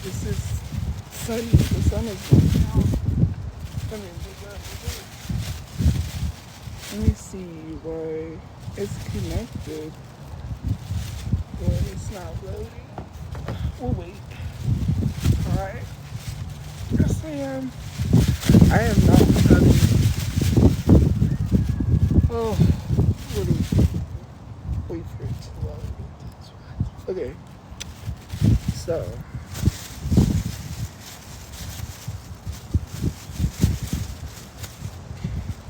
This is sunny. The sun is going out. Come here, let me see why it's connected, but it's not loading. We'll wait. Alright. Yes, I am. I am not having. Oh, what do we do? Wait for it to load. Okay. So.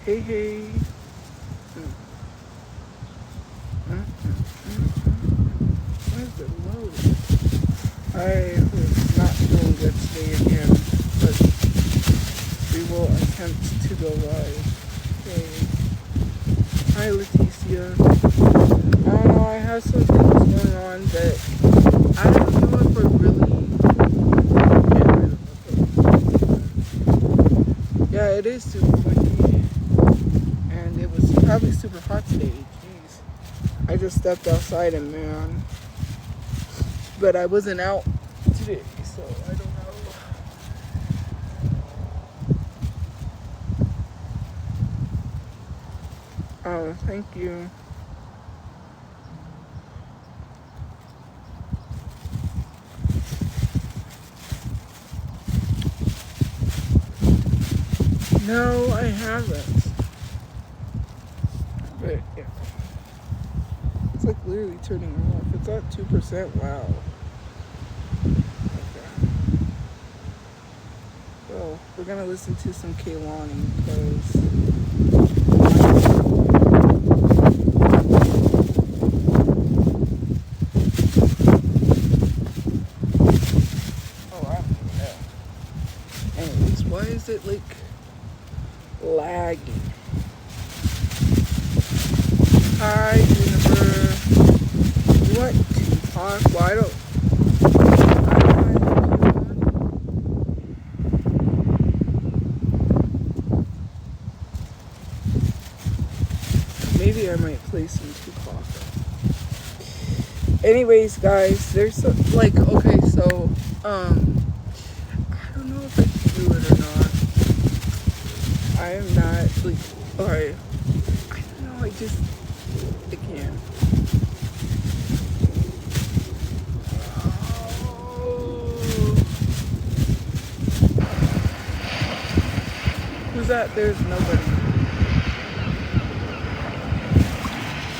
Hey, hey. Where's the load? I was not feeling good today again, but we will attempt to go live. Okay. Hi, Leticia. I don't know, I have some things going on that I don't know if we're really yeah, it is super windy, and it was probably super hot today. Jeez, I just stepped outside and man, but I wasn't out today, so I don't know. Oh, thank you. No, I haven't. But yeah. It's like literally turning off. It's at 2%. Wow. Okay. So we're gonna listen to some Kehlani because oh, I don't know. Anyways, why is it like lagging? Hi, Jennifer. What? Tupac? Well, I don't. Maybe I might play some Tupac. Anyways, guys, there's some, like, okay, so, I don't know if I can do it or not. I am not, like, alright. I don't know, I can't. Who's that? There's nobody.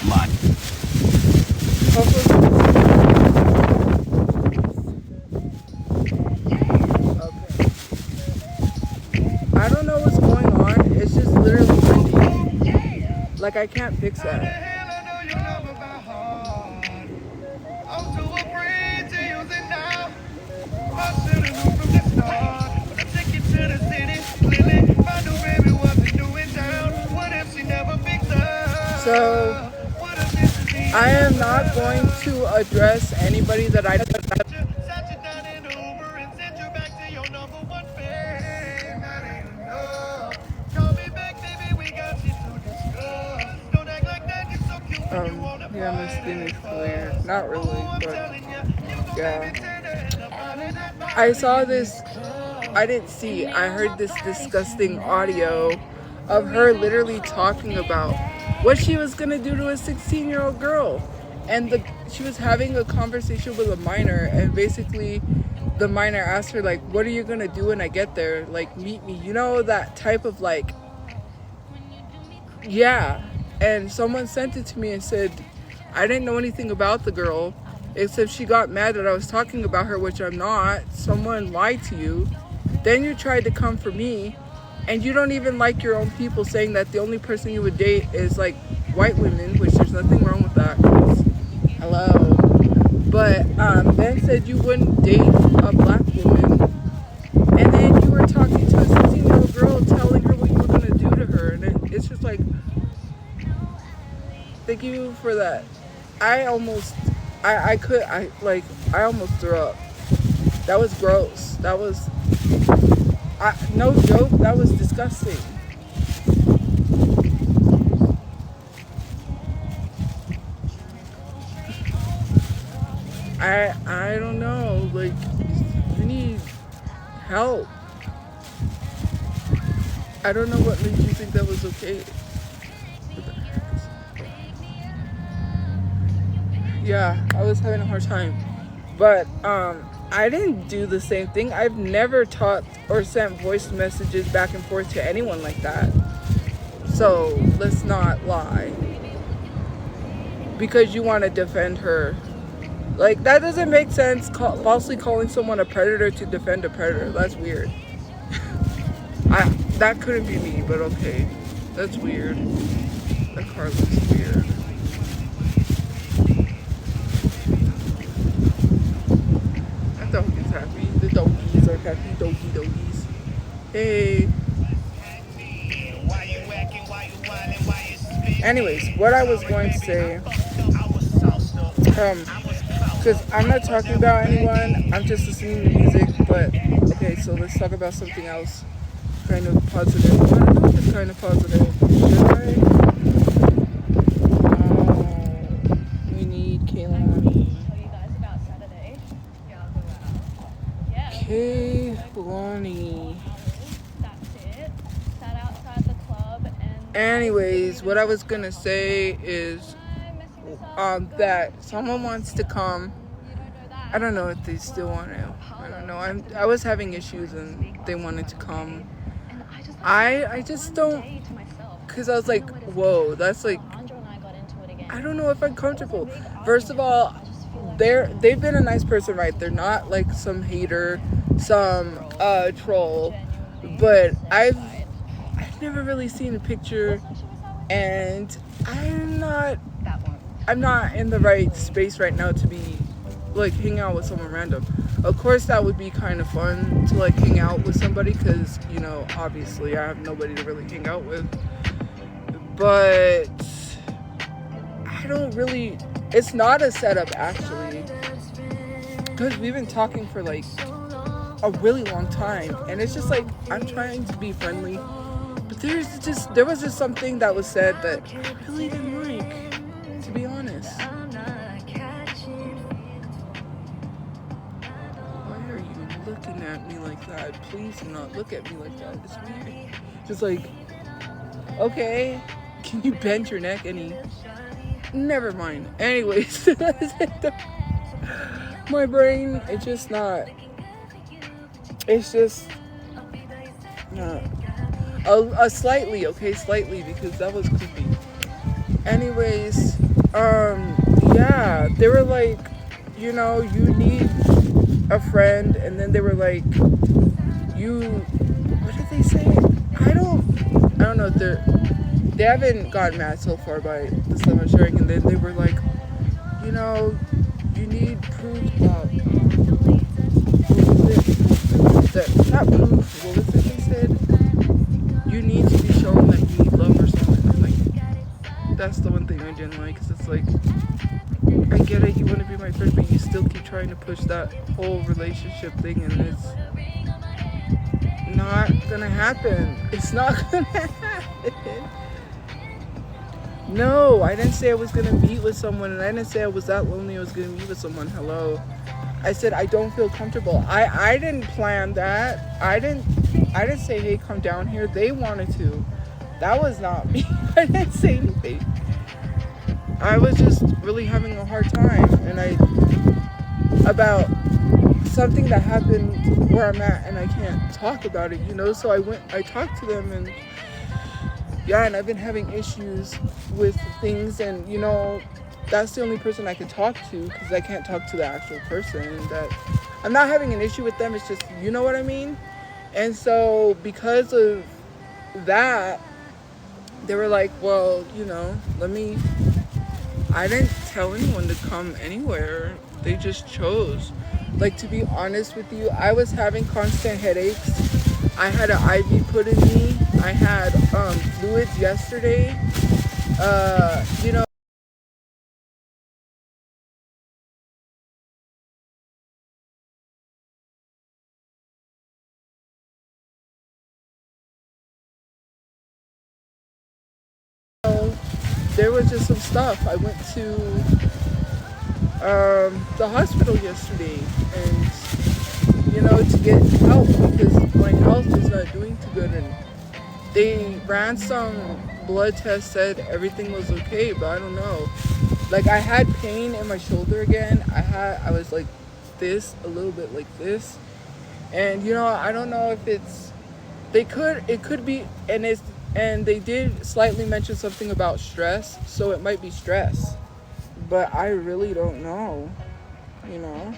Live. Hopefully. Okay. I don't know what's going on. It's just literally windy. Like, I can't fix that. So, I am not going to address anybody that I yeah, my skin is clear. Not really, but yeah. I saw this, I didn't see, I heard this disgusting audio of her literally talking about what she was gonna do to a 16-year-old girl. And she was having a conversation with a minor, and basically the minor asked her, like, what are you gonna do when I get there? Like, meet me. You know, that type of, like, yeah. And someone sent it to me and said, I didn't know anything about the girl, except she got mad that I was talking about her, which I'm not. Someone lied to you. Then you tried to come for me, and you don't even like your own people, saying that the only person you would date is, like, white women, which there's nothing wrong with that. Hello. But then said you wouldn't date a black woman, and then you were talking to a 16-year-old girl, telling her what you were going to do to her, and it's just like, thank you for that. I almost threw up. That was gross. That was, no joke, that was disgusting. I don't know, like, you need help. I don't know what made you think that was okay. Yeah, I was having a hard time. But I didn't do the same thing. I've never talked or sent voice messages back and forth to anyone like that. So let's not lie. Because you want to defend her. Like, that doesn't make sense. Falsely calling someone a predator to defend a predator. That's weird. That couldn't be me, but okay. That's weird. That car looks weird. That dog is happy. The doggies are happy. Doggies. Hey. Anyways, what I was going to say, because I'm not talking about anyone, I'm just listening to music, but okay, so let's talk about something else, kind of positive. I don't know if it's kind of positive. Should I? We need Kaylani. Kaylani. Anyways, what I was gonna say is that someone wants to come. I don't know if they still want to. I don't know. I was having issues and they wanted to come. I just don't, because I was like, whoa, that's like, I don't know if I'm comfortable. First of all, they've been a nice person, right? They're not like some hater, some troll, but I've never really seen a picture, and I'm not in the right space right now to be like hang out with someone random. Of course that would be kind of fun to like hang out with somebody, because you know, obviously I have nobody to really hang out with, but I don't really, it's not a setup actually, because we've been talking for like a really long time, and it's just like I'm trying to be friendly, but there was just something that was said that I really didn't like, to be honest. Why are you looking at me like that? Please do not look at me like that. It's weird. Just like, okay, can you bend your neck any? Never mind. Anyways, my brain, it's just not. It's just not. Slightly, okay, slightly, because that was creepy. Anyways, yeah, they were like, you know, you need a friend, and then they were like, what did they say? I don't know if they haven't gotten mad so far by the stuff I'm sharing, and then they were like, you know, you need proof that not proof, what was it they said? You need to be shown that you need love or something. I'm like, that's the one thing I didn't like, because it's like, I get it, you want to be my friend, but you still keep trying to push that whole relationship thing, and it's not gonna happen. It's not gonna happen. No, I didn't say I was gonna meet with someone, and I didn't say I was that lonely I was gonna meet with someone. Hello. I said I don't feel comfortable. I didn't plan that. I didn't say, hey, come down here. They wanted to. That was not me. I didn't say anything. I was just really having a hard time, and about something that happened where I'm at, and I can't talk about it, you know. So I talked to them, and yeah, and I've been having issues with things, and you know, that's the only person I can talk to, because I can't talk to the actual person. That I'm not having an issue with them, it's just, you know what I mean? And so because of that, they were like, well, you know, I didn't tell anyone to come anywhere. They just chose. Like, to be honest with you, I was having constant headaches. I had an IV put in me. I had fluids yesterday. You know, there was just some stuff. I went to the hospital yesterday, and you know, to get help. help because my health is not doing too good. And they ran some blood tests, said everything was okay, but I don't know. Like, I had pain in my shoulder again. I was like this, a little bit like this. And you know, I don't know if it could be, and they did slightly mention something about stress, so it might be stress. But I really don't know, you know?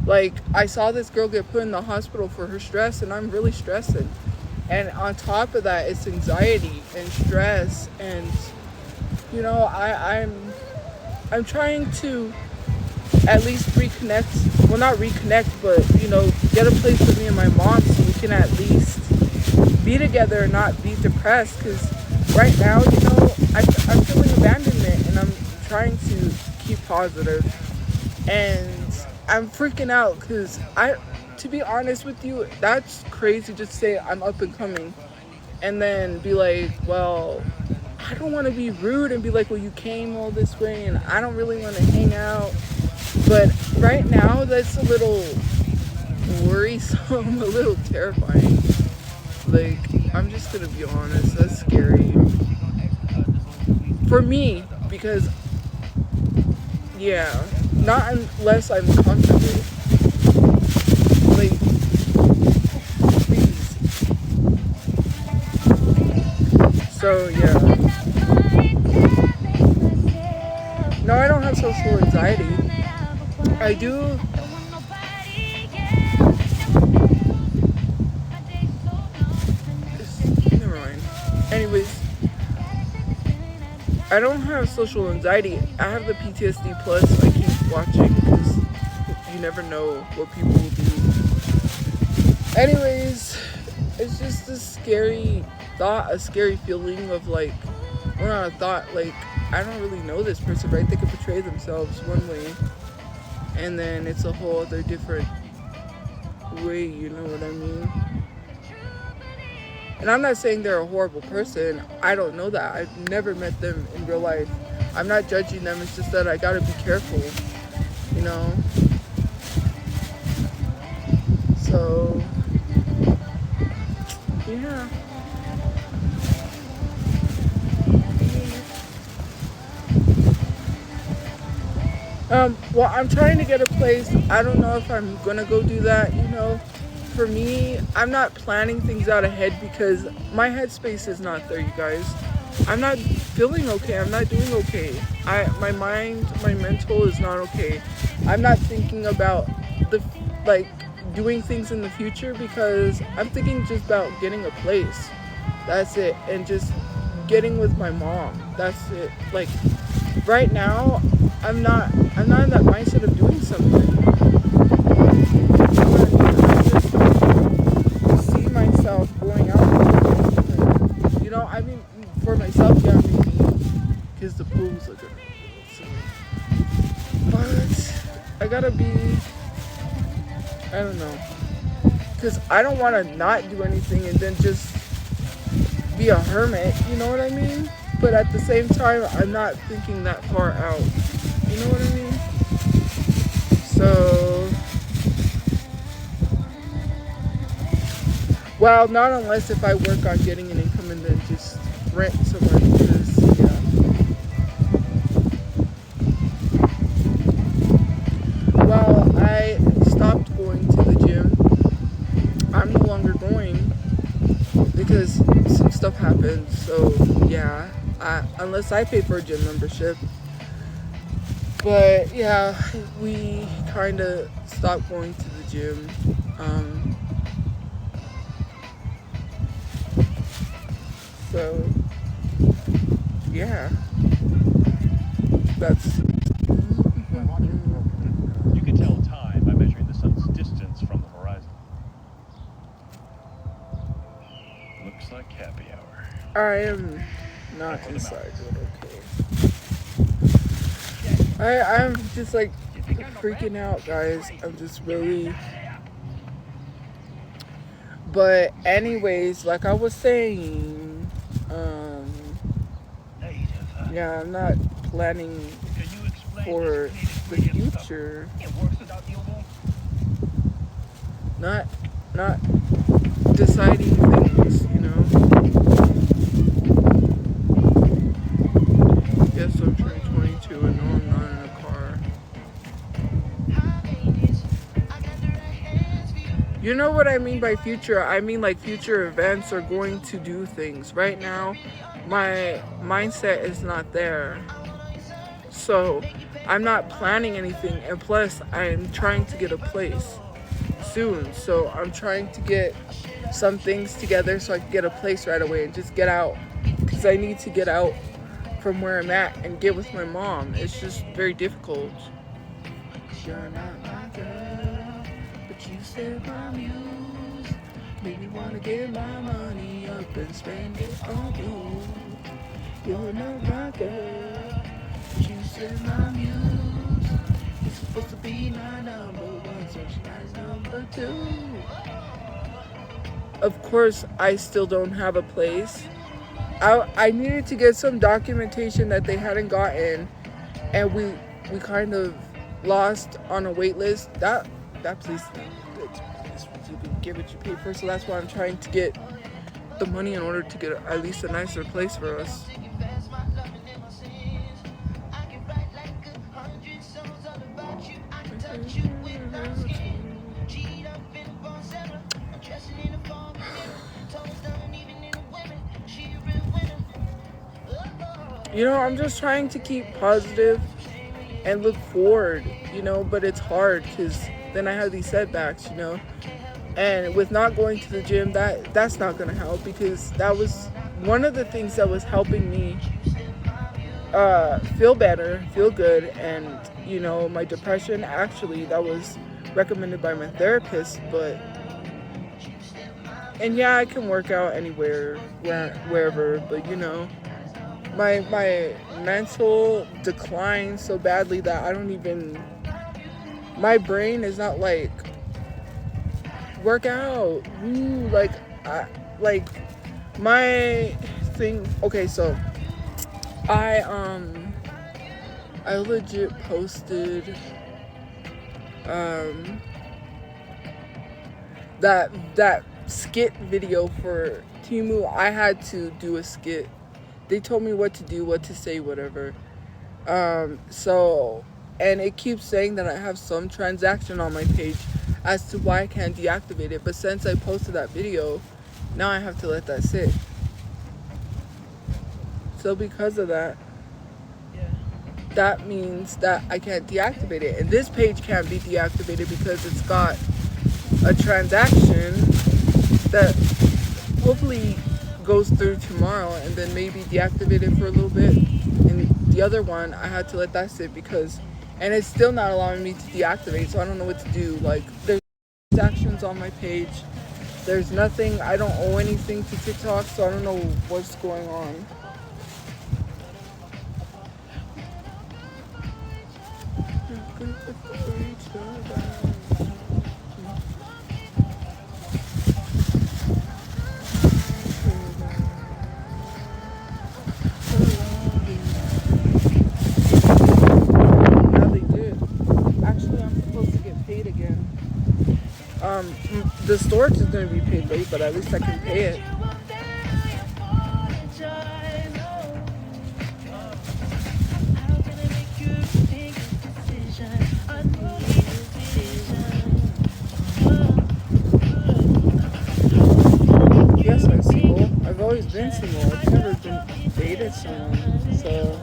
Like, I saw this girl get put in the hospital for her stress, and I'm really stressing. And on top of that, it's anxiety and stress, and you know, I'm trying to at least reconnect. Well, not reconnect, but you know, get a place for me and my mom so we can at least be together and not be depressed. Because right now, you know, I'm feeling abandonment, and I'm trying to keep positive, and I'm freaking out because to be honest with you, that's crazy. Just say I'm up and coming, and then be like, well, I don't want to be rude and be like, well, you came all this way, and I don't really want to hang out. But right now, that's a little worrisome, a little terrifying. Like, I'm just gonna be honest, that's scary for me, because yeah, not unless I'm comfortable. Like, please. So yeah. No, I don't have social anxiety. I do. Never mind. Anyways, I don't have social anxiety. I have the PTSD plus. I keep watching because you never know what people will do. Anyways, it's just a scary thought, a scary feeling of like, well, not a thought, like, I don't really know this person, right? They could portray themselves one way, and then it's a whole other different way, you know what I mean? And I'm not saying they're a horrible person. I don't know that. I've never met them in real life. I'm not judging them. It's just that I gotta be careful, you know? So, yeah. Well, I'm trying to get a place. I don't know if I'm gonna go do that, you know? For me, I'm not planning things out ahead because my headspace is not there, you guys. I'm not feeling okay. I'm not doing okay. My mind, my mental is not okay. I'm not thinking about doing things in the future because I'm thinking just about getting a place. That's it. And just getting with my mom. That's it. Like, right now, I'm not in that mindset of doing something. Going out, you know, I mean, for myself, yeah, maybe, because the pools are good, so. But I gotta be, I don't know, because I don't want to not do anything and then just be a hermit, you know what I mean? But at the same time, I'm not thinking that far out, you know what I mean? So, well, not unless if I work on getting an income and then just rent somewhere, because, yeah. Well, I stopped going to the gym. I'm no longer going because some stuff happened. So, yeah, unless I pay for a gym membership. But, yeah, we kind of stopped going to the gym. So, yeah, that's... You can tell time by measuring the sun's distance from the horizon. Looks like happy hour. I am not inside, but okay. I'm just like freaking out, guys. I'm just really... But anyways, like I was saying, yeah, I'm not planning for the future. not deciding things, you know. Yes, I'm turning 22 and no, I'm not in a car. You know what I mean by future? I mean like future events are going to do things. Right now, my mindset is not there. So I'm not planning anything, and plus I'm trying to get a place soon. So I'm trying to get some things together so I can get a place right away and just get out, because I need to get out from where I'm at and get with my mom. It's just very difficult. You're not my girl, but you said my muse. Made me wanna get my money up and spend it on you. You're not my girl, but you said my muse. You're supposed to be my number one, so she's my number two. Of course, I still don't have a place. I needed to get some documentation that they hadn't gotten, and we kind of lost on a wait list. That place, you can get what you pay for. So that's why I'm trying to get the money in order to get at least a nicer place for us. You know, I'm just trying to keep positive and look forward, you know, but it's hard because then I have these setbacks, you know. And with not going to the gym, that's not going to help, because that was one of the things that was helping me feel better, feel good. And, you know, my depression, actually, that was recommended by my therapist. And yeah, I can work out anywhere, wherever, but, you know, my mental declined so badly that I don't even, my brain is not like, work out, ooh, like my thing. Okay, so I legit posted that skit video for Timu. I had to do a skit. They told me what to do, what to say, whatever. So, and it keeps saying that I have some transaction on my page as to why I can't deactivate it. But since I posted that video, now I have to let that sit. So because of that, that means that I can't deactivate it. And this page can't be deactivated because it's got a transaction that hopefully goes through tomorrow, and then maybe deactivate it for a little bit. And the other one, I had to let that sit because, and it's still not allowing me to deactivate, so I don't know what to do. Like, there's transactions on my page, there's nothing, I don't owe anything to TikTok, so I don't know what's going on. The storage is going to be paid late, but at least I can pay it. Yes, I'm single. I've always been single. I've never dated someone. So,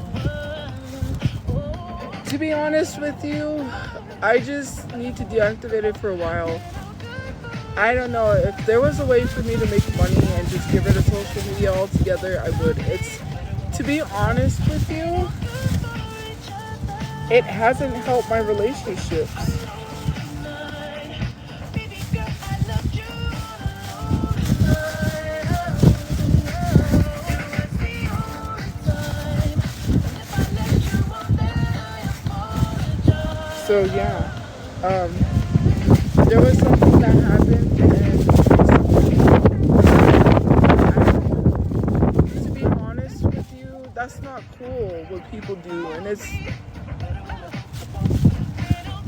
to be honest with you, I just need to deactivate it for a while. I don't know, if there was a way for me to make money and just get rid of social media altogether, I would. It's, to be honest with you, it hasn't helped my relationships. So yeah, there was something that happened, and to be honest with you, that's not cool what people do. And it's,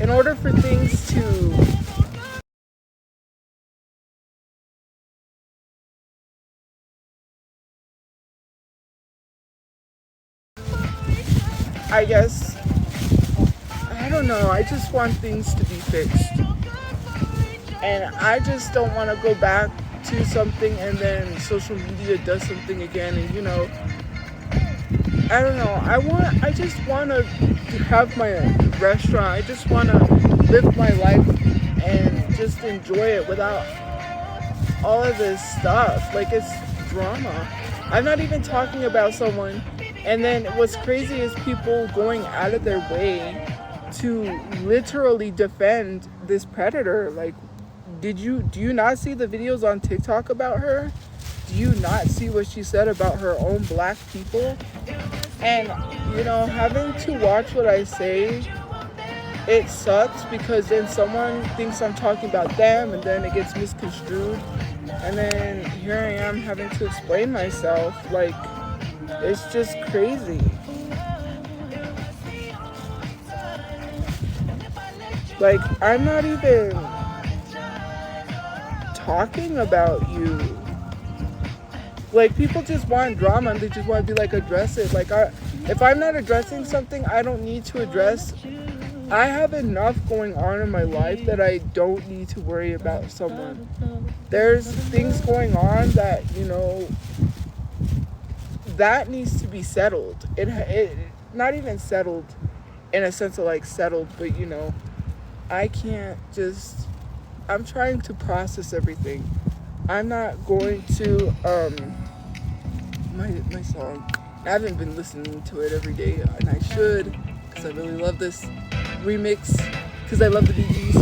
in order for things to I guess, I don't know, I just want things to be fixed. And I just don't want to go back to something and then social media does something again. And you know, I don't know, I just want to have my restaurant. I just want to live my life and just enjoy it without all of this stuff. Like, it's drama. I'm not even talking about someone. And then what's crazy is people going out of their way to literally defend this predator. Like, do you not see the videos on TikTok about her? Do you not see what she said about her own black people? And, you know, having to watch what I say, it sucks, because then someone thinks I'm talking about them and then it gets misconstrued. And then here I am having to explain myself. Like, it's just crazy. Like, I'm not even talking about you. Like, people just want drama and they just want to be like, address it. Like, if I'm not addressing something, I don't need to address. I have enough going on in my life that I don't need to worry about someone. There's things going on that, you know, that needs to be settled. It not even settled in a sense of like settled, but you know, I can't just, I'm trying to process everything. I'm not going to my song, I haven't been listening to it every day, and I should, because I really love this remix, because I love the Bee Gees.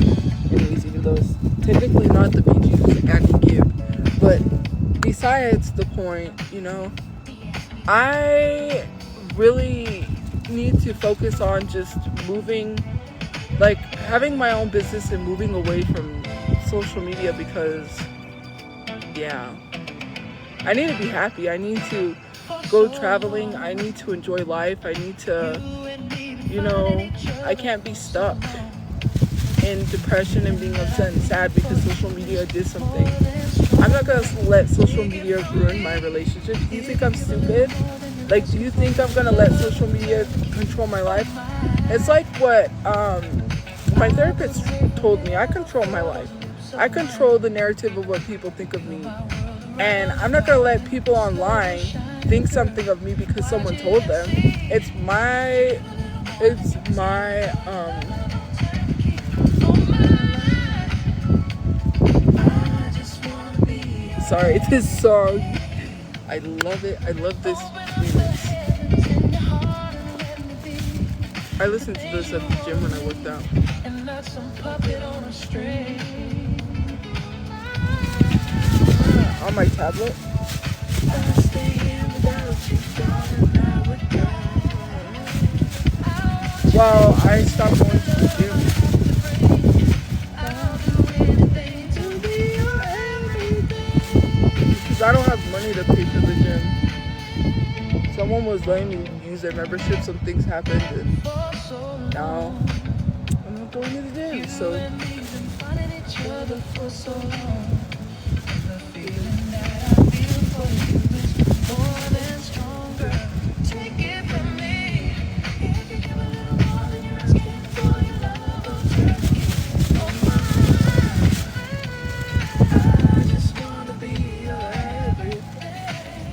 Anyways, even though it's technically not the Bee Gees, Andy Gibb, but besides the point, you know, I really need to focus on just moving, like having my own business and moving away from social media, because yeah, I need to be happy. I need to go traveling. I need to enjoy life. I need to, you know, I can't be stuck in depression and being upset and sad because social media did something. I'm not gonna let social media ruin my relationship. Do you think I'm stupid? Like, do you think I'm gonna let social media control my life? It's like what my therapist told me. I control my life. I control the narrative of what people think of me. And I'm not gonna let people online think something of me because someone told them. It's my sorry, this song, I love it. I love this remix. I listened to this at the gym when I worked out. On my tablet. Well, I stopped going to the gym. Because I don't have money to pay for the gym. Someone was letting me use their membership, some things happened, and now I'm not going to the gym, so.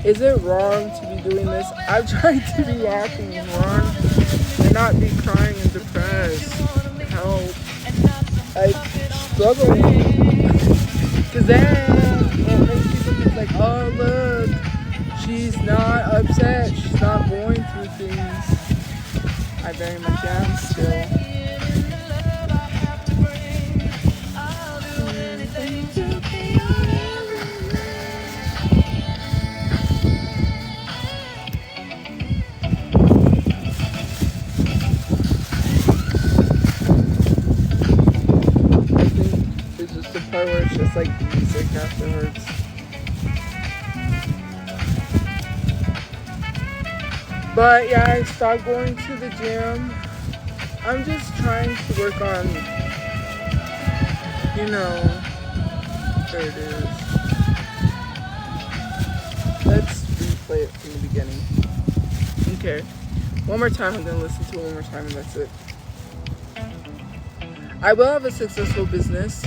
Is it wrong to be doing this? I'm trying to be happy, Ron, and not be crying and depressed. Help. I struggle. Because then it makes people think like, oh look, she's not upset, she's not going through things. I very much am still. Where it's just like music afterwards. But yeah, I stopped going to the gym. I'm just trying to work on, you know, there it is. Let's replay it from the beginning. Okay. One more time, I'm gonna listen to it one more time, and that's it. I will have a successful business.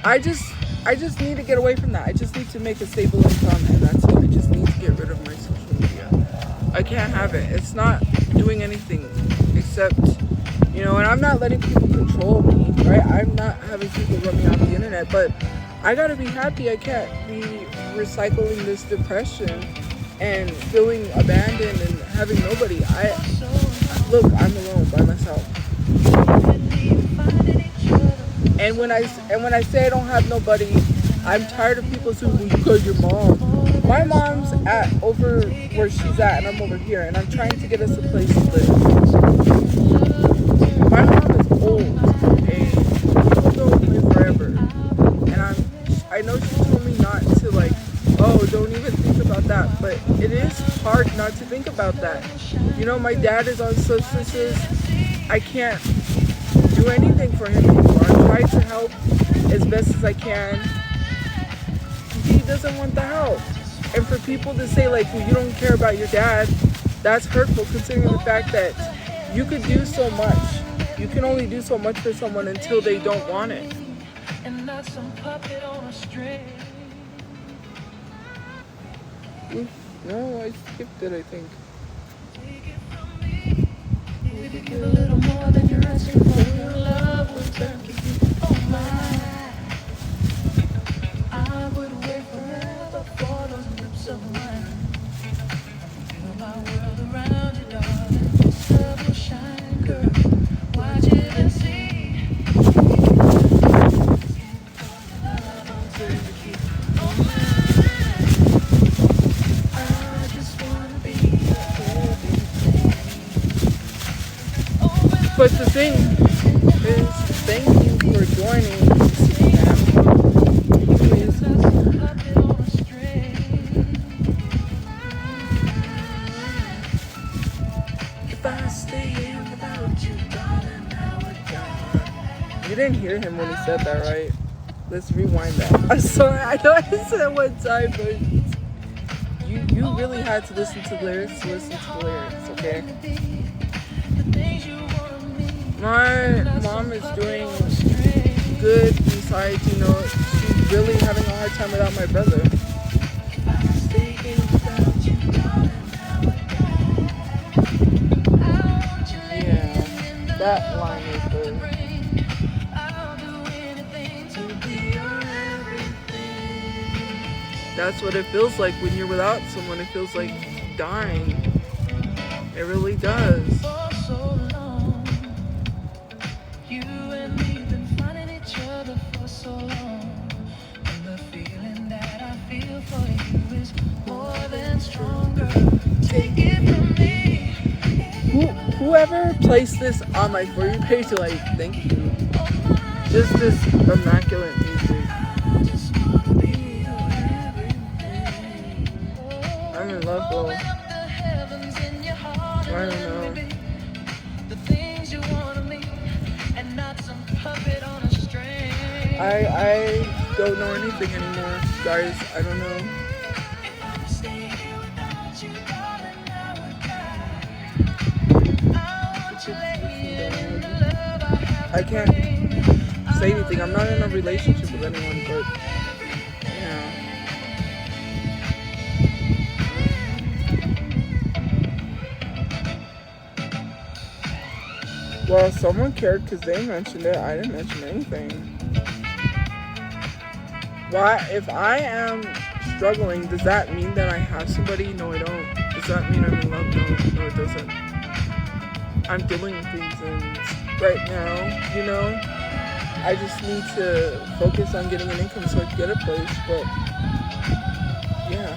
I just need to get away from that. I just need to make a stable income, and that's it. I just need to get rid of my social media. I can't have it. It's not doing anything except, you know, and I'm not letting people control me, right? I'm not having people run me off the internet, but I gotta be happy. I can't be recycling this depression and feeling abandoned and having nobody. Look, I'm alone by myself. And when I say I don't have nobody, I'm tired of people saying, well, you got your mom. My mom's at over where she's at, and I'm over here, and I'm trying to get us a place to live. My mom is old, and people don't live forever. And I know she told me not to, like, oh, don't even think about that, but it is hard not to think about that. You know, my dad is on substances. I can't do anything for him anymore. I try to help as best as I can. He doesn't want the help. And for people to say, like, well, you don't care about your dad, that's hurtful, considering the fact that you could do so much. You can only do so much for someone until they don't want it. No, I skipped it, I think. Give a little more than you're asking for. Your love will turn you. Oh my, I would wait forever for those lips of mine. Feel my world around you, darling. The sun will shine, girl. Watch it and see. But the thing is, thank you for joining. Please. If I stay here without you, darling, I would die. You didn't hear him when he said that, right? Let's rewind that. I'm sorry, I know I said it one time, but you really had to listen to the lyrics, okay? My mom is doing good besides, you know, she's really having a hard time without my brother. Yeah, that line is good. That's what it feels like when you're without someone. It feels like dying. It really does. Whoever placed this on my For You page, like, thank you. Just this immaculate music. I'm in love, though. I don't know. I don't know anything anymore, guys. I don't know. I can't say anything. I'm not in a relationship with anyone, but yeah. Well, someone cared because they mentioned it. I didn't mention anything. Why? If I am struggling, does that mean that I have somebody? No, I don't. Does that mean I'm in love? No, it doesn't. I'm dealing with things, and right now, you know, I just need to focus on getting an income so I can get a place, but yeah.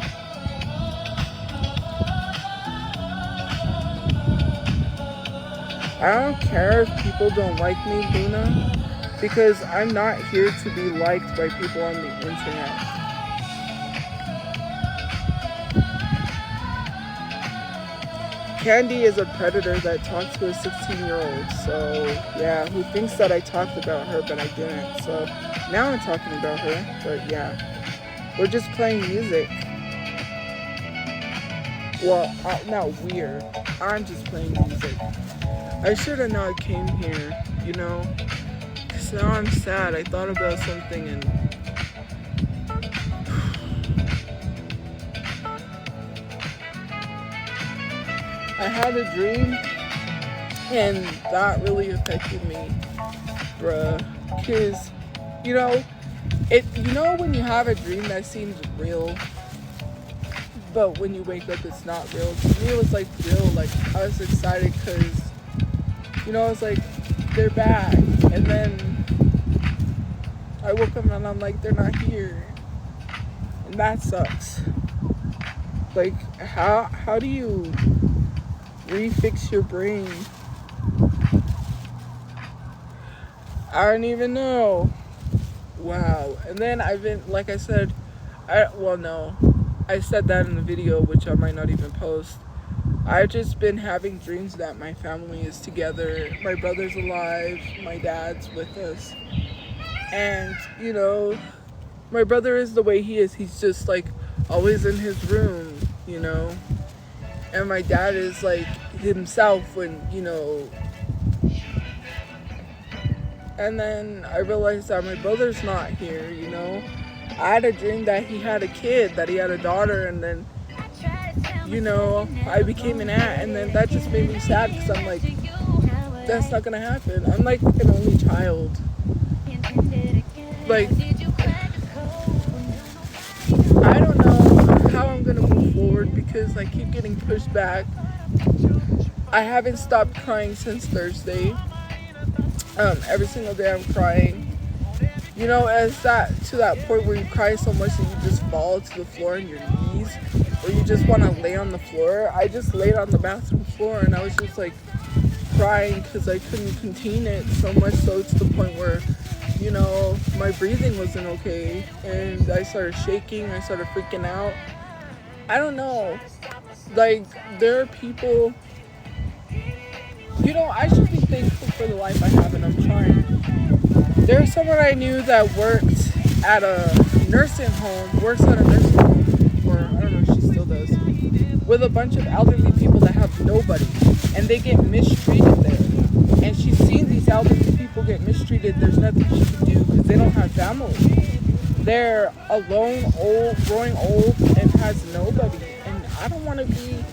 I don't care if people don't like me, Luna, because I'm not here to be liked by people on the internet. Candy is a predator that talked to a 16-year-old, so yeah, who thinks that I talked about her, but I didn't. So now I'm talking about her, but yeah, we're just playing music. Well, not weird. I'm just playing music. I should have not came here, you know? Because now I'm sad. I thought about something and I had a dream and that really affected me, bruh. Because, you know, when you have a dream that seems real, but when you wake up it's not real. To me it was like real. Like I was excited because, you know, I was like, they're back. And then I woke up and I'm like, they're not here. And that sucks. Like how do you refix your brain? I don't even know. Wow. And then I've been, like I said, I said that in the video, which I might not even post. I've just been having dreams that my family is together, my brother's alive, my dad's with us. And, you know, my brother is the way he is. He's just like always in his room, you know. And my dad is like himself when, you know. And then I realized that my brother's not here, you know. I had a dream that he had a kid, that he had a daughter, and then, you know, I became an aunt, and then that just made me sad because I'm like, that's not gonna happen. I'm like an only child. Like, I don't know how I'm gonna move forward because I keep getting pushed back. I haven't stopped crying since Thursday. Every single day I'm crying. You know, to that point where you cry so much that you just fall to the floor on your knees, or you just want to lay on the floor. I just laid on the bathroom floor and I was just like crying because I couldn't contain it, so much so to the point where, you know, my breathing wasn't okay and I started shaking, I started freaking out. I don't know. Like, there are people, you know, I should be thankful for the life I have and I'm trying. There's someone I knew that works at a nursing home, or I don't know if she still does, with a bunch of elderly people that have nobody, and they get mistreated there. And she's seen these elderly people get mistreated. There's nothing she can do because they don't have family. They're alone, old, growing old, and has nobody. And I don't want to be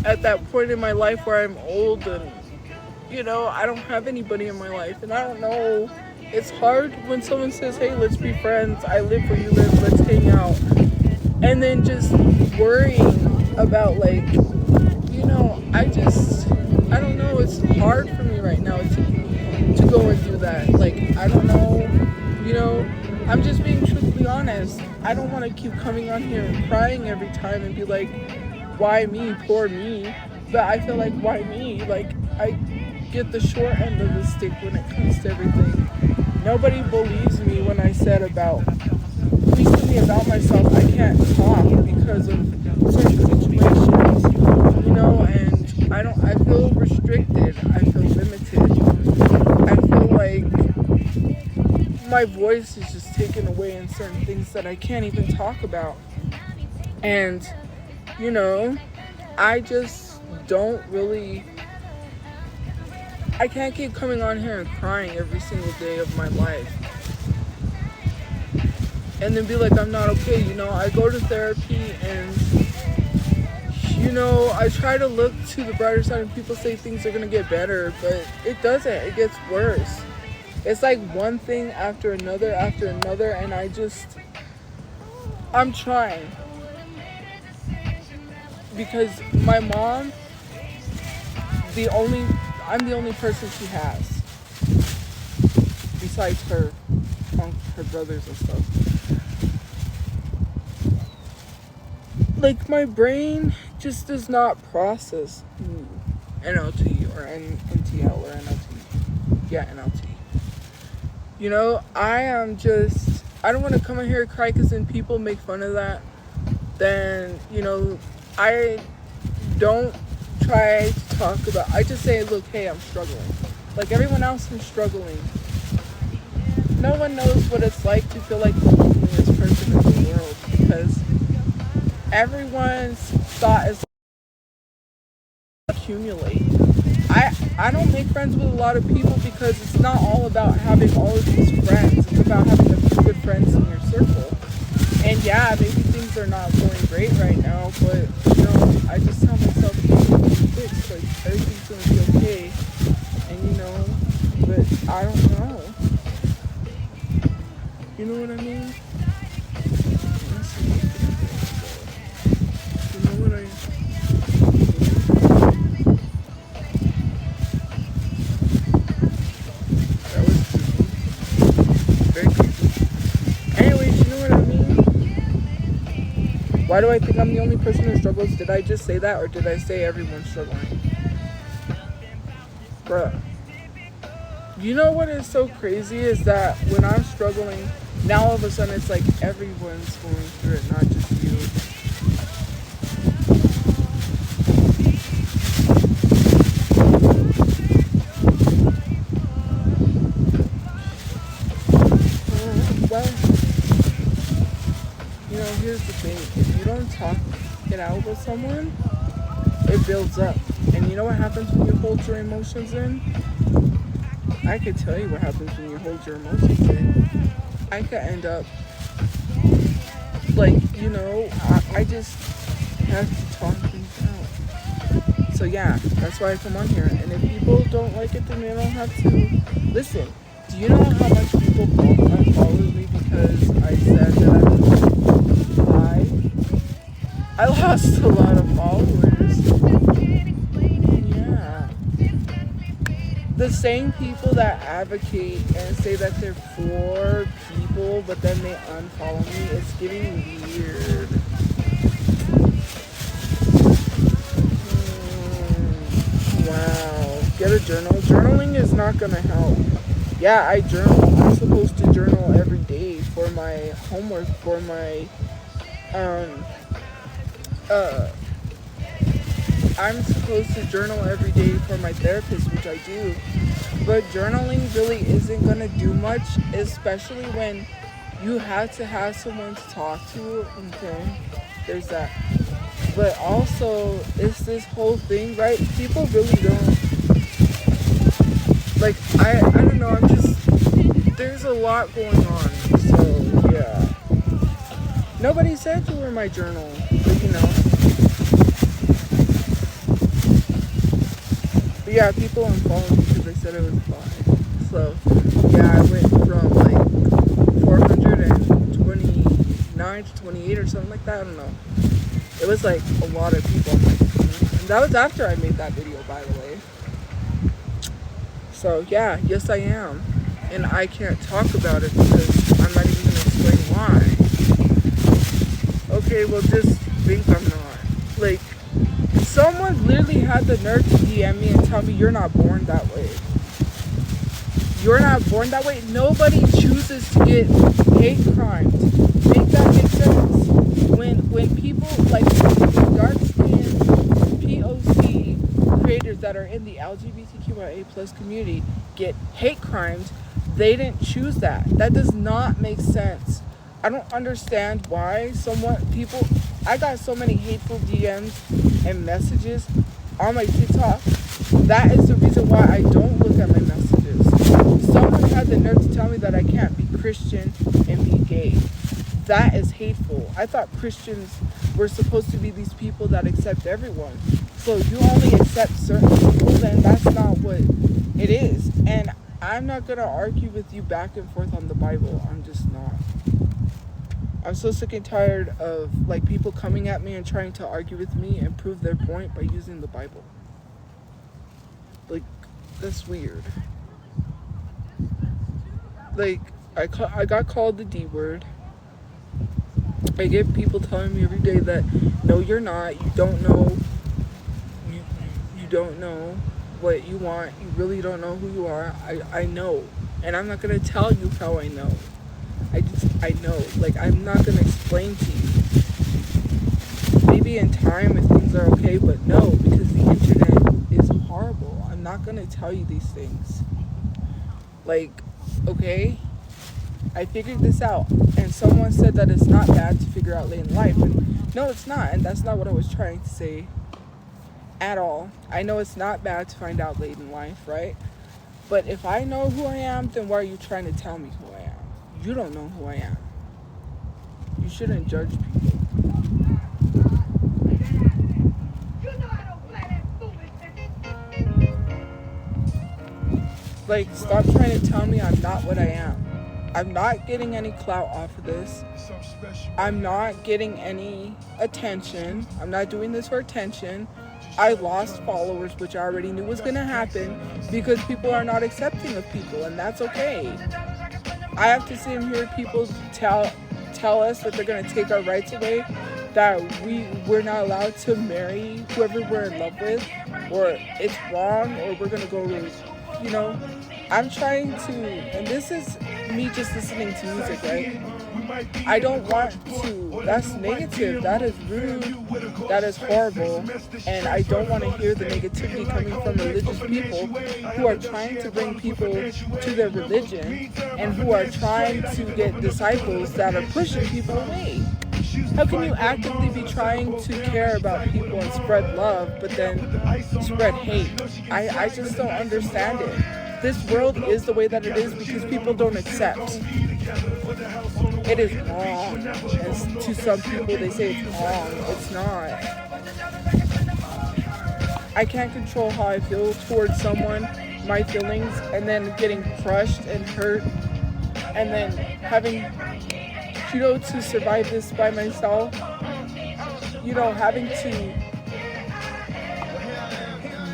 at that point in my life where I'm old and, you know, I don't have anybody in my life, and I don't know. It's hard when someone says, hey, let's be friends, I live where you live, let's hang out. And then just worrying about, like, you know, I don't know, it's hard for me right now to go and do that. Like, I don't know, you know, I'm just being truthfully honest. I don't want to keep coming on here and crying every time and be like, why me, poor me. But I feel like, why me? Like, I get the short end of the stick when it comes to everything. Nobody believes me when I said recently about myself, I can't talk because of certain situations, you know, and I feel restricted, I feel limited, I feel like my voice is just taken away in certain things that I can't even talk about. And, you know, I just don't really, I can't keep coming on here and crying every single day of my life. And then be like, I'm not okay. You know, I go to therapy and, you know, I try to look to the brighter side and people say things are going to get better, but it doesn't. It gets worse. It's like one thing after another, and I'm trying. Because my mom, I'm the only person she has besides her brothers and stuff. Like, my brain just does not process NLT or NTL or NLT. Yeah, NLT. You know, I don't want to come in here and cry because then people make fun of that. Then, you know, I don't try to talk about, I just say, look, hey, I'm struggling. Like everyone else, I'm struggling. No one knows what it's like to feel like the loneliest person in the world because everyone's thought is accumulate. I don't make friends with a lot of people because it's not all about having all of these friends. It's about having a few good friends in your circle. And yeah, maybe things are not going great right now, but you know, I just tell myself things will be fixed. Like everything's gonna be okay. And you know, but I don't know. You know what I mean? You know what I mean? That was creepy. Very creepy. Anyways, you know what I mean? Why do I think I'm the only person who struggles? Did I just say that, or did I say everyone's struggling? Bruh. You know what is so crazy is that when I'm struggling, now all of a sudden it's like everyone's going through it, not just you. Well, you know, here's the thing. If you don't talk it out with someone, it builds up. And you know what happens when you hold your emotions in? I could tell you what happens when you hold your emotions in. I could end up, like, you know, I just have to talk things out. So yeah, that's why I come on here. And if people don't like it, then they don't have to listen. Do you know how much people unfollowed me because I said that I was live? I lost a lot of followers. Yeah. The same people that advocate and say that they're for people, but then they unfollow me, it's getting weird. Wow. Get a journal. Journaling is not gonna help. Yeah, I journal. I'm supposed to journal every day for my homework, for my, I'm supposed to journal every day for my therapist, which I do. But journaling really isn't going to do much, especially when you have to have someone to talk to. Okay, there's that. But also, it's this whole thing, right? People really don't, like, I don't know, there's a lot going on. So, yeah. Nobody said you were my journal, but you know. But yeah, people unfollowed me because I said it was live. So, yeah, I went from like 429 to 28 or something like that. I don't know. It was like a lot of people. I'm like, and that was after I made that video, by the way. So, yeah, yes, I am. And I can't talk about it because I'm not even going to explain why. Okay, well, just think I'm not. Like, someone literally had the nerve to DM me and tell me you're not born that way. You're not born that way. Nobody chooses to get hate crimes. Make that make sense? When people like dark skinned POC creators that are in the LGBTQIA plus community get hate crimes, they didn't choose that. That does not make sense. I don't understand why people. I got so many hateful DMs and messages on my TikTok. That is the reason why I don't look at my messages. Someone had the nerve to tell me that I can't be Christian and be gay. That is hateful. I thought Christians were supposed to be these people that accept everyone. So you only accept certain people, then that's not what it is. And I'm not going to argue with you back and forth on the Bible. I'm just not. I'm so sick and tired of like people coming at me and trying to argue with me and prove their point by using the Bible. Like, that's weird. Like, I got called the D word. I get people telling me every day that no, you're not. You don't know. You don't know what you want. You really don't know who you are. I know, and I'm not gonna tell you how I know. I know. Like, I'm not gonna explain to you. Maybe in time if things are okay, but no, because the internet is horrible. I'm not gonna tell you these things. Like, okay, I figured this out, and someone said that it's not bad to figure out late in life, and no, it's not, and that's not what I was trying to say. at all. I know it's not bad to find out late in life, right? But if I know who I am, then why are you trying to tell me who I am? You don't know who I am. You shouldn't judge people. Like, stop trying to tell me I'm not what I am. I'm not getting any clout off of this. I'm not getting any attention. I'm not doing this for attention. I lost followers, which I already knew was going to happen because people are not accepting of people, and that's okay. I have to sit and hear people tell us that they're going to take our rights away, that we're not allowed to marry whoever we're in love with, or it's wrong, or we're going to go, you know. I'm trying to, and this is me just listening to music, right? I don't want to, that's negative, that is rude, that is horrible, and I don't want to hear the negativity coming from religious people who are trying to bring people to their religion and who are trying to get disciples that are pushing people away. How can you actively be trying to care about people and spread love, but then spread hate? I just don't understand it. This world is the way that it is because people don't accept. It is wrong. As to some people, they say it's wrong. It's not. I can't control how I feel towards someone, my feelings, and then getting crushed and hurt, and then having, to survive this by myself, having to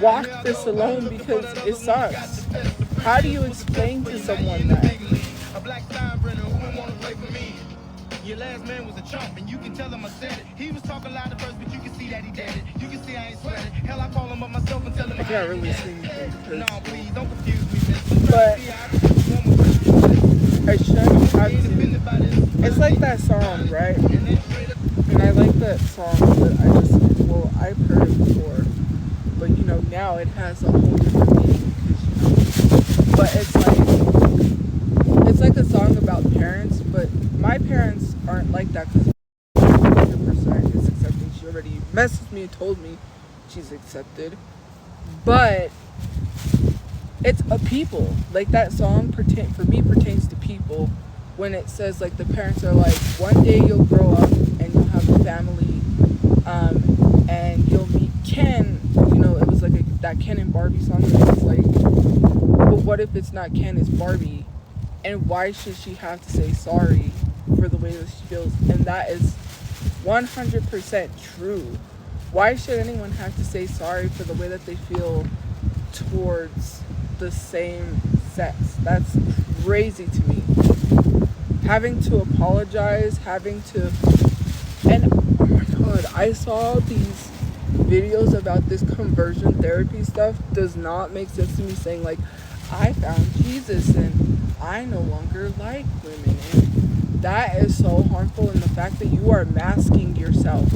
walk this alone because it sucks. How do you explain to someone that? Your last man was a chump, and you can tell him I said it. He was talking loud at first, but you can see that he did it. You can see I ain't sweating. Hell, I call him up myself and tell him I can't really sing no, please don't confuse me, mister. But I shouldn't have to. It's like that song, right? And I like that song, but I've heard it before. But now it has a whole different meaning. But it's like a song about parents, but my parents aren't like that because 100% is accepting. She already messaged me and told me she's accepted. But it's a people. Like that song for me pertains to people when it says like the parents are like, one day you'll grow up and you'll have a family, and you'll meet Ken. It was like that Ken and Barbie song. It was like, but what if it's not Ken, it's Barbie? And why should she have to say sorry for the way that she feels? And that is 100% true. Why should anyone have to say sorry for the way that they feel towards the same sex? That's crazy to me. Having to apologize, and oh my god, I saw these videos about this conversion therapy stuff. Does not make sense to me, saying like, I found Jesus and I no longer like women, and that is so harmful. And the fact that you are masking yourself,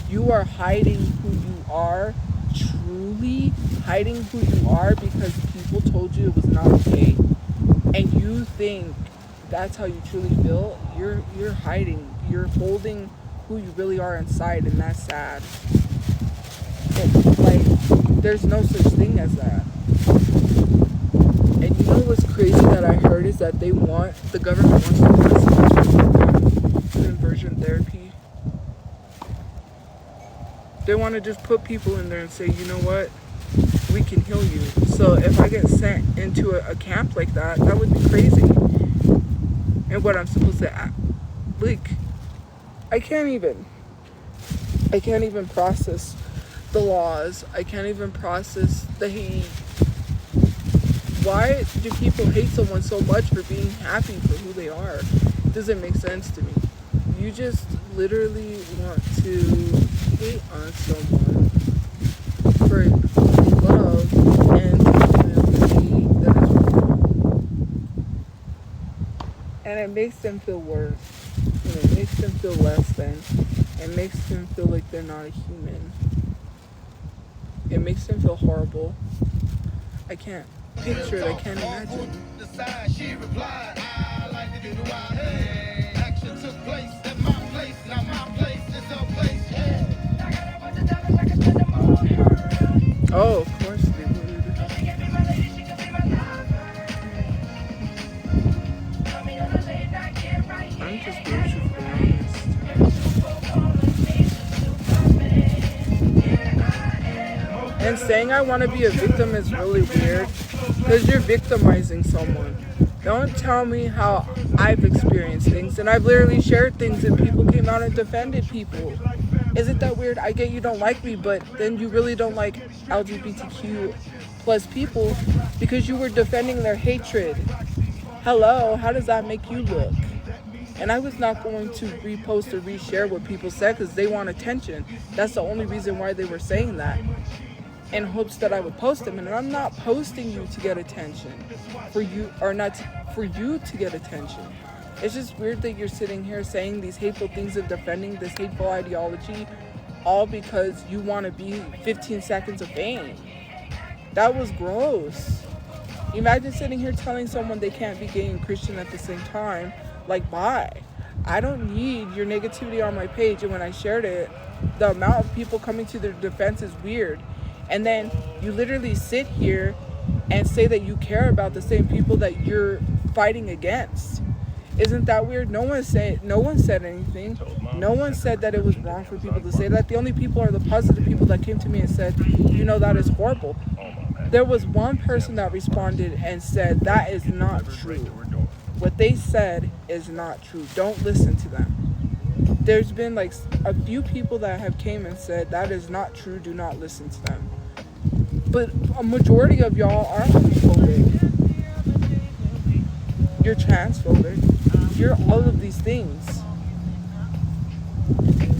you are hiding who you are, truly hiding who you are because people told you it was not okay, and you think that's how you truly feel. You're hiding, you're holding who you really are inside, and that's sad. There's no such thing as that. And what's crazy that I heard is that the government wants to pass conversion therapy. They want to just put people in there and say, you know what, we can heal you. So if I get sent into a camp like that, that would be crazy. And what I'm supposed to act like, I can't even process the laws. I can't even process the hate. Why do people hate someone so much for being happy for who they are? It doesn't make sense to me. You just literally want to hate on someone for love and family that is wrong. And it makes them feel worse. And it makes them feel less than. It makes them feel like they're not a human. It makes them feel horrible. I can't picture it. I can't imagine. She replied, I like to do the wild thing. Action took place at my place. Now my place is her place. just weird, to be honest. And saying I want to be a victim is really weird because you're victimizing someone. Don't tell me how I've experienced things, and I've literally shared things and people came out and defended people. Isn't that weird? I get you don't like me, but then you really don't like LGBTQ plus people because you were defending their hatred. Hello, how does that make you look? And I was not going to repost or reshare what people said because they want attention. That's the only reason why they were saying that. In hopes that I would post them, and I'm not posting you to get attention for you, or not for you to get attention. It's just weird that you're sitting here saying these hateful things and defending this hateful ideology all because you want to be 15 seconds of fame. That was gross. Imagine sitting here telling someone they can't be gay and Christian at the same time. Like, bye. I don't need your negativity on my page, and when I shared it, the amount of people coming to their defense is weird. And then you literally sit here and say that you care about the same people that you're fighting against. Isn't that weird? No one said anything. No one said that it was wrong for people to say that. The only people are the positive people that came to me and said, you know, that is horrible. There was one person that responded and said, that is not true. What they said is not true. Don't listen to them. There's been like a few people that have came and said, that is not true. Do not listen to them. But a majority of y'all are homophobic. You're transphobic. You're all of these things.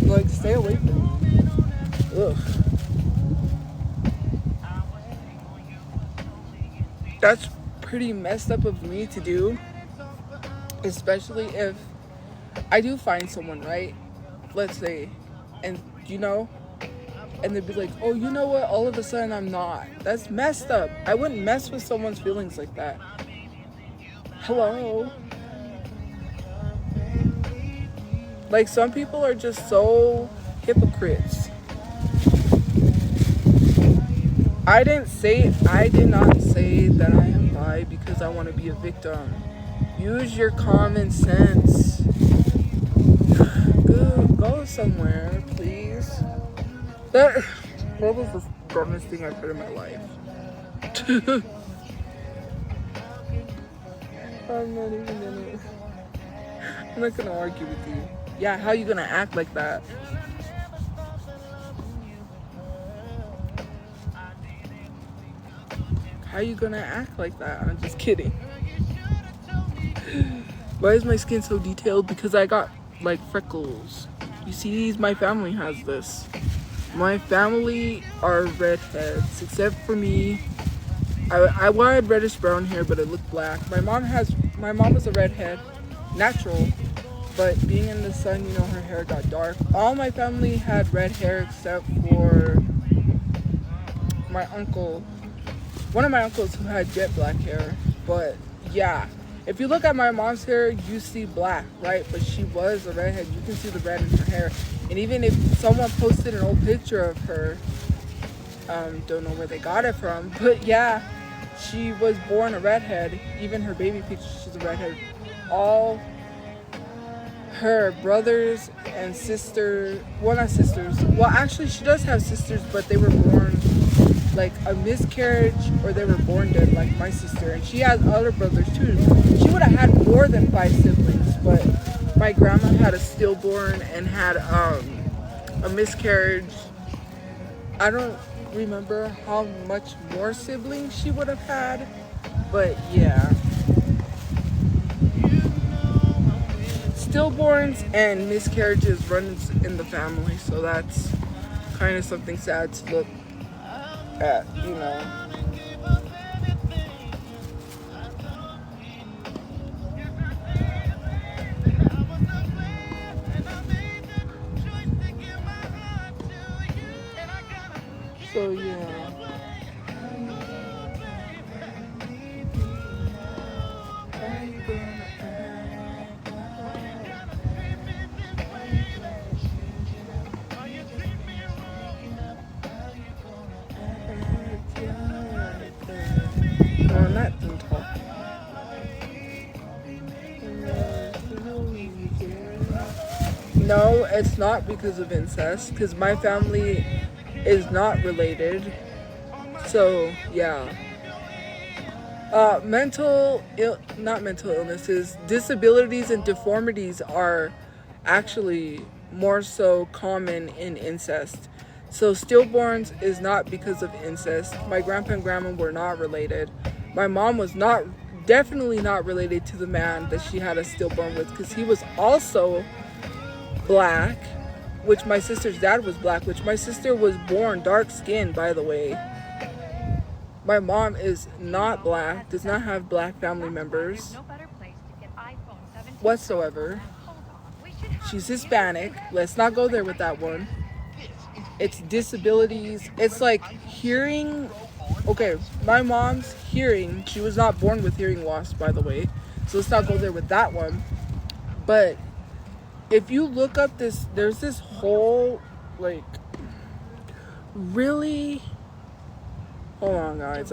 Like, stay away from me. Ugh. That's pretty messed up of me to do. Especially if I do find someone, right? Let's say, and you know, and they'd be like, oh, you know what? All of a sudden I'm not. That's messed up. I wouldn't mess with someone's feelings like that. Hello? Like, some people are just so hypocrites. I did not say that I am bi because I want to be a victim. Use your common sense. Go somewhere, please. That was the dumbest thing I've heard in my life. I'm not gonna argue with you. Yeah, how you gonna act like that? How you gonna act like that? I'm just kidding. Why is my skin so detailed? Because I got like freckles. You see these? My family has this. My family are redheads, except for me. I had reddish brown hair, but it looked black. My mom is a redhead, natural, but being in the sun, you know, her hair got dark. All my family had red hair except for my uncle. One of my uncles who had jet black hair. But yeah, if you look at my mom's hair, you see black, right? But she was a redhead. You can see the red in her hair. And even if someone posted an old picture of her, don't know where they got it from, but yeah, she was born a redhead. Even her baby picture, she's a redhead. All her brothers and sisters, well, not sisters, well, actually she does have sisters, but they were born like a miscarriage, or they were born dead, like my sister. And she has other brothers too. She would have had more than 5 siblings, but my grandma had a stillborn and had a miscarriage. I don't remember how much more siblings she would have had, but yeah. Stillborns and miscarriages runs in the family, so that's kind of something sad to look at, you know. So yeah. No, not them talking. No, it's not because of incest, because my family is not related. So, yeah. Not mental illnesses, disabilities and deformities are actually more so common in incest. So stillborns is not because of incest. My grandpa and grandma were not related. My mom was definitely not related to the man that she had a stillborn with, because he was also black, which my sister's dad was black, which my sister was born dark skinned, by the way. My mom is not black, does not have black family members whatsoever. She's Hispanic. Let's not go there with that one. It's disabilities. It's like hearing. Okay, my mom's hearing. She was not born with hearing loss, by the way. So let's not go there with that one. But if you look up this, there's this whole, like, really. Hold on, guys.